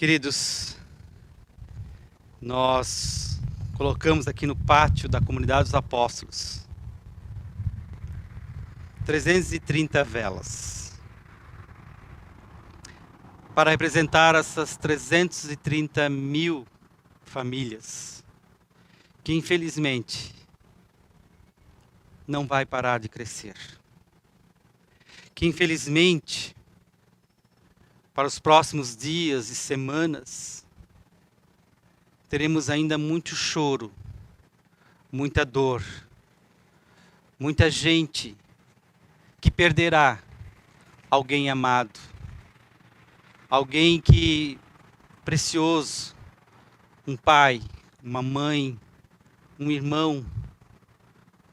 Queridos, nós colocamos aqui no pátio da Comunidade dos Apóstolos 330 velas para representar essas 330 mil famílias que infelizmente não vai parar de crescer, que infelizmente para os próximos dias e semanas teremos ainda muito choro, muita dor, muita gente que perderá alguém amado, alguém que precioso, um pai, uma mãe, um irmão,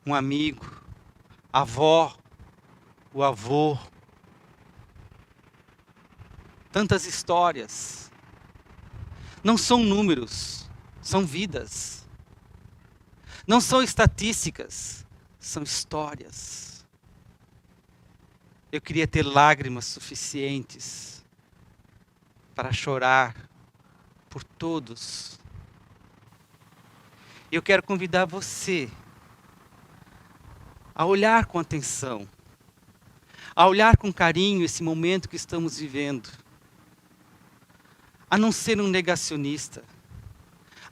um amigo, a avó, o avô. Tantas histórias. Não são números, são vidas. Não são estatísticas, são histórias. Eu queria ter lágrimas suficientes para chorar por todos. Eu quero convidar você a olhar com atenção, a olhar com carinho esse momento que estamos vivendo, a não ser um negacionista,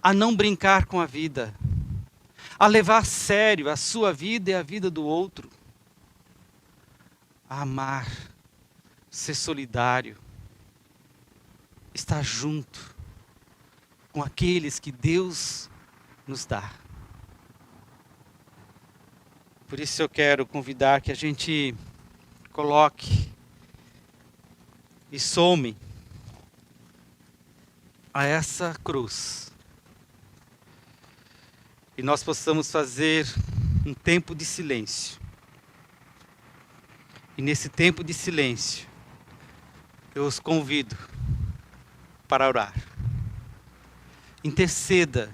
a não brincar com a vida, a levar a sério a sua vida e a vida do outro, a amar, ser solidário, estar junto com aqueles que Deus nos dá. Por isso eu quero convidar que a gente coloque e some a essa cruz. E nós possamos fazer um tempo de silêncio. E nesse tempo de silêncio, eu os convido para orar. Interceda.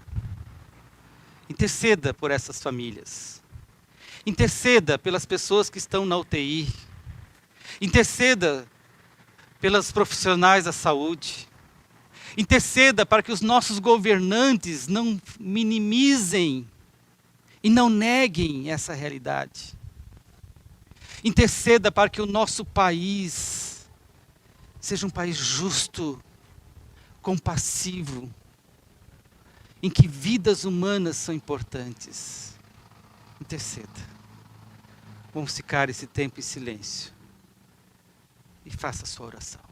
Interceda por essas famílias. Interceda pelas pessoas que estão na UTI. Interceda pelos profissionais da saúde. Interceda para que os nossos governantes não minimizem e não neguem essa realidade. Interceda para que o nosso país seja um país justo, compassivo, em que vidas humanas são importantes. Interceda. Vamos ficar esse tempo em silêncio e faça a sua oração.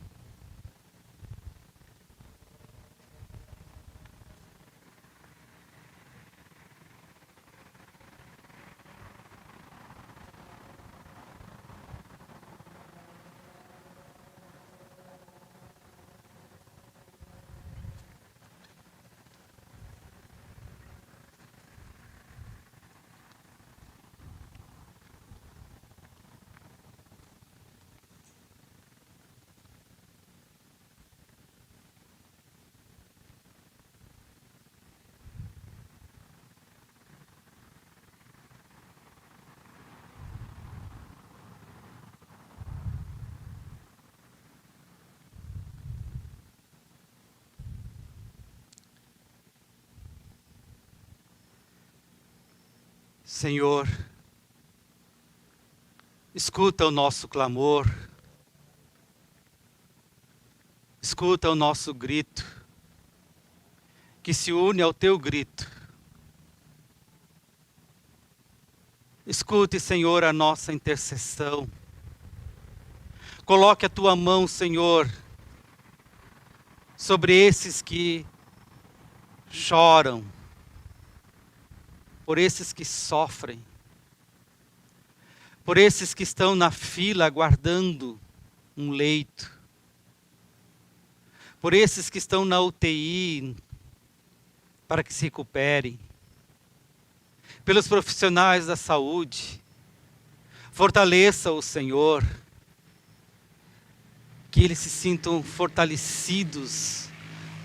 Senhor, escuta o nosso clamor, escuta o nosso grito, que se une ao teu grito. Escute, Senhor, a nossa intercessão. Coloque a tua mão, Senhor, sobre esses que choram, por esses que sofrem, por esses que estão na fila aguardando um leito, por esses que estão na UTI para que se recuperem, pelos profissionais da saúde. Fortaleça o Senhor, que eles se sintam fortalecidos,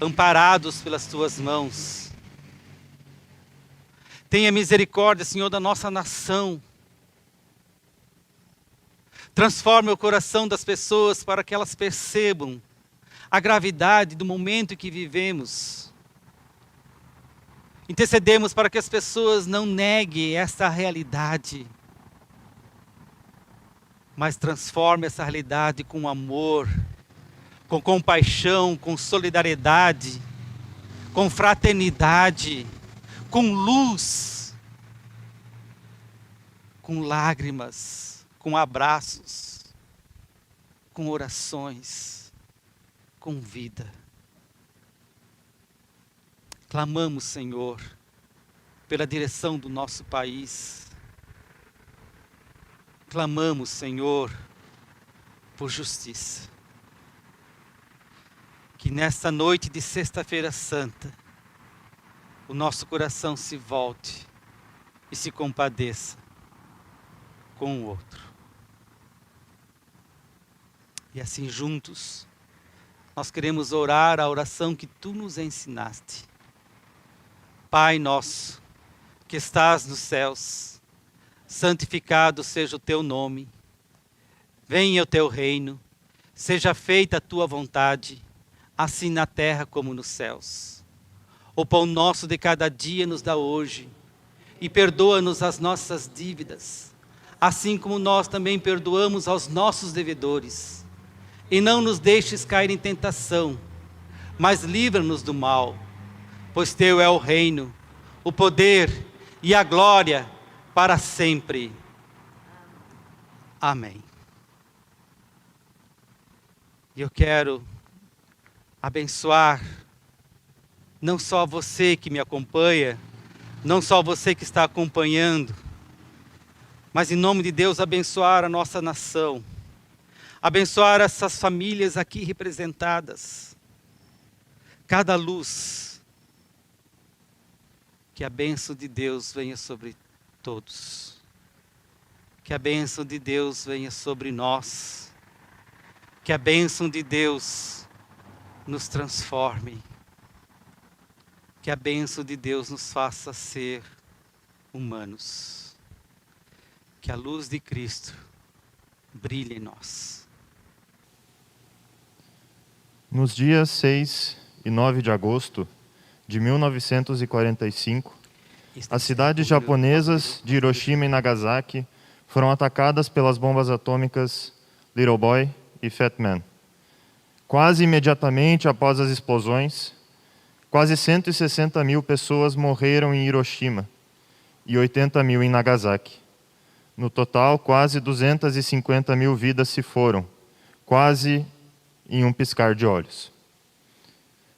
amparados pelas tuas mãos. Tenha misericórdia, Senhor, da nossa nação. Transforme o coração das pessoas para que elas percebam a gravidade do momento que vivemos. Intercedemos para que as pessoas não neguem essa realidade, mas transformem essa realidade com amor, com compaixão, com solidariedade, com fraternidade, com luz, com lágrimas, com abraços, com orações, com vida. Clamamos, Senhor, pela direção do nosso país. Clamamos, Senhor, por justiça. Que nesta noite de Sexta-feira Santa, o nosso coração se volte e se compadeça com o outro. E assim juntos, nós queremos orar a oração que Tu nos ensinaste. Pai nosso, que estás nos céus, santificado seja o Teu nome. Venha o Teu reino, seja feita a Tua vontade, assim na terra como nos céus. O pão nosso de cada dia nos dá hoje, e perdoa-nos as nossas dívidas, assim como nós também perdoamos aos nossos devedores. E não nos deixes cair em tentação, mas livra-nos do mal, pois Teu é o reino, o poder e a glória para sempre. Amém. E eu quero abençoar não só você que me acompanha, não só você que está acompanhando, mas em nome de Deus abençoar a nossa nação, abençoar essas famílias aqui representadas, cada luz, que a bênção de Deus venha sobre todos, que a bênção de Deus venha sobre nós, que a bênção de Deus nos transforme, que a bênção de Deus nos faça ser humanos, que a luz de Cristo brilhe em nós. Nos dias 6 e 9 de agosto de 1945, as cidades japonesas de Hiroshima e Nagasaki foram atacadas pelas bombas atômicas Little Boy e Fat Man. Quase imediatamente após as explosões, quase 160 mil pessoas morreram em Hiroshima e 80 mil em Nagasaki. No total, quase 250 mil vidas se foram, quase em um piscar de olhos.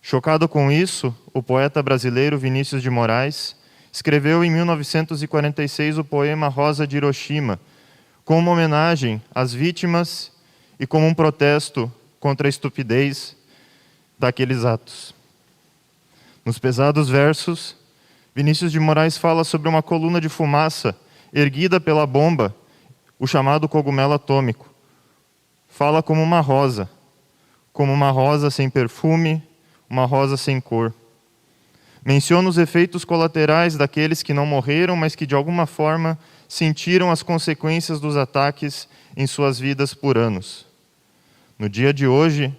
Chocado com isso, o poeta brasileiro Vinícius de Moraes escreveu em 1946 o poema Rosa de Hiroshima, como uma homenagem às vítimas e como um protesto contra a estupidez daqueles atos. Nos pesados versos, Vinícius de Moraes fala sobre uma coluna de fumaça erguida pela bomba, o chamado cogumelo atômico. Fala como uma rosa sem perfume, uma rosa sem cor. Menciona os efeitos colaterais daqueles que não morreram, mas que de alguma forma sentiram as consequências dos ataques em suas vidas por anos. No dia de hoje,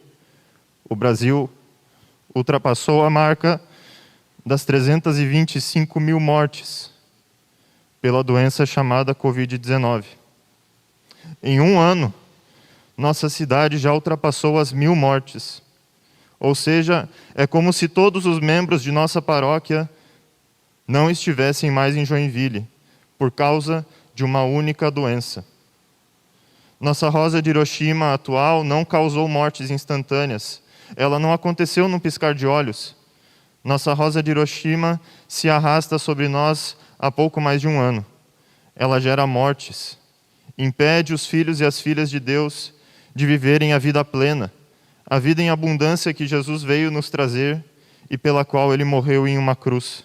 o Brasil ultrapassou a marca das 325 mil mortes pela doença chamada Covid-19. Em um ano, nossa cidade já ultrapassou as 1.000 mortes. Ou seja, é como se todos os membros de nossa paróquia não estivessem mais em Joinville, por causa de uma única doença. Nossa Rosa de Hiroshima atual não causou mortes instantâneas. Ela não aconteceu num piscar de olhos. Nossa Rosa de Hiroshima se arrasta sobre nós há pouco mais de um ano. Ela gera mortes. Impede os filhos e as filhas de Deus de viverem a vida plena, a vida em abundância que Jesus veio nos trazer e pela qual Ele morreu em uma cruz.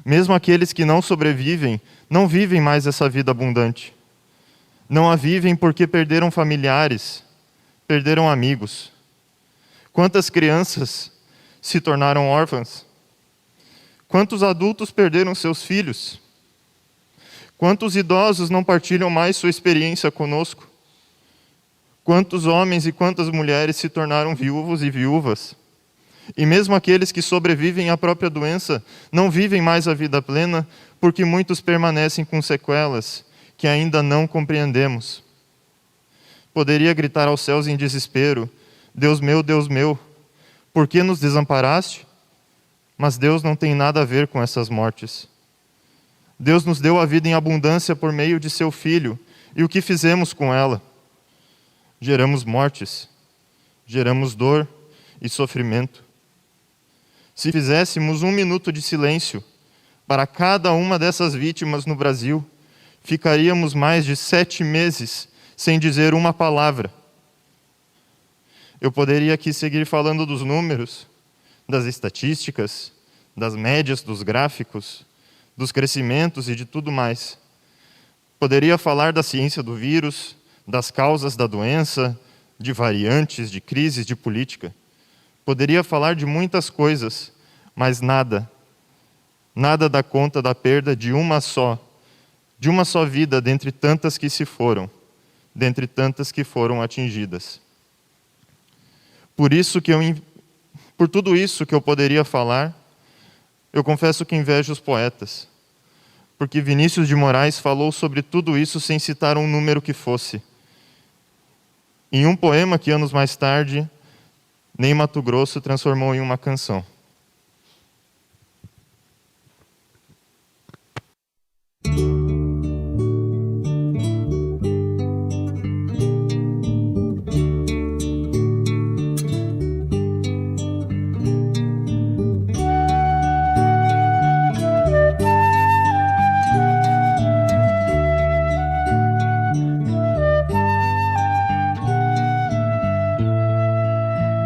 Mesmo aqueles que não sobrevivem, não vivem mais essa vida abundante. Não a vivem porque perderam familiares, perderam amigos. Quantas crianças se tornaram órfãs? Quantos adultos perderam seus filhos? Quantos idosos não partilham mais sua experiência conosco? Quantos homens e quantas mulheres se tornaram viúvos e viúvas? E mesmo aqueles que sobrevivem à própria doença não vivem mais a vida plena, porque muitos permanecem com sequelas que ainda não compreendemos. Poderia gritar aos céus em desespero: Deus meu, por que nos desamparaste? Mas Deus não tem nada a ver com essas mortes. Deus nos deu a vida em abundância por meio de seu Filho, e o que fizemos com ela? Geramos mortes, geramos dor e sofrimento. Se fizéssemos 1 minuto de silêncio para cada uma dessas vítimas no Brasil, ficaríamos mais de 7 meses sem dizer uma palavra. Eu poderia aqui seguir falando dos números, das estatísticas, das médias dos gráficos, dos crescimentos e de tudo mais. Poderia falar da ciência do vírus, das causas da doença, de variantes, de crises, de política. Poderia falar de muitas coisas, mas nada dá conta da perda de uma só vida dentre tantas que se foram, dentre tantas que foram atingidas. Por tudo isso que eu poderia falar, eu confesso que invejo os poetas, porque Vinícius de Moraes falou sobre tudo isso sem citar um número que fosse. Em um poema que anos mais tarde, Ney Matogrosso transformou em uma canção.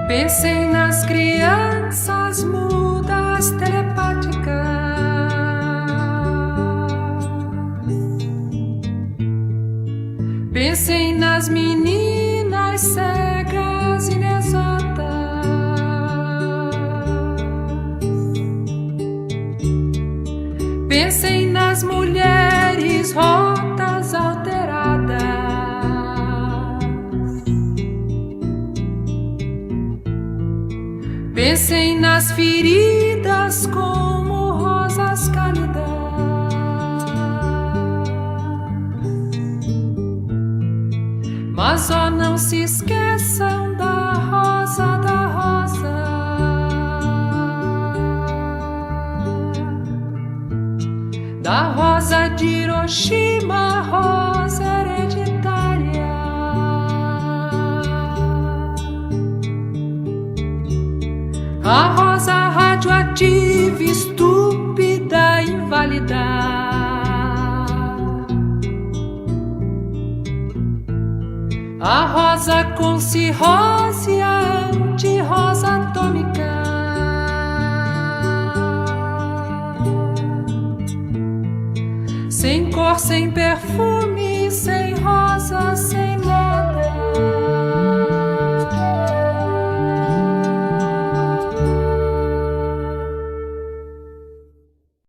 Pensem nas crianças mudas telepáticas. Pensem nas meninas cegas inexatas. Pensem nas mulheres rotas, alteradas. Pensem nas feridas como rosas cálidas. Mas ó, não se esqueçam da rosa, da rosa. Da rosa de Hiroshima, rosa hereditária. A rosa radioativa, estúpida, inválida. A rosa com cirrose, a anti-rosa atômica. Sem cor, sem perfume,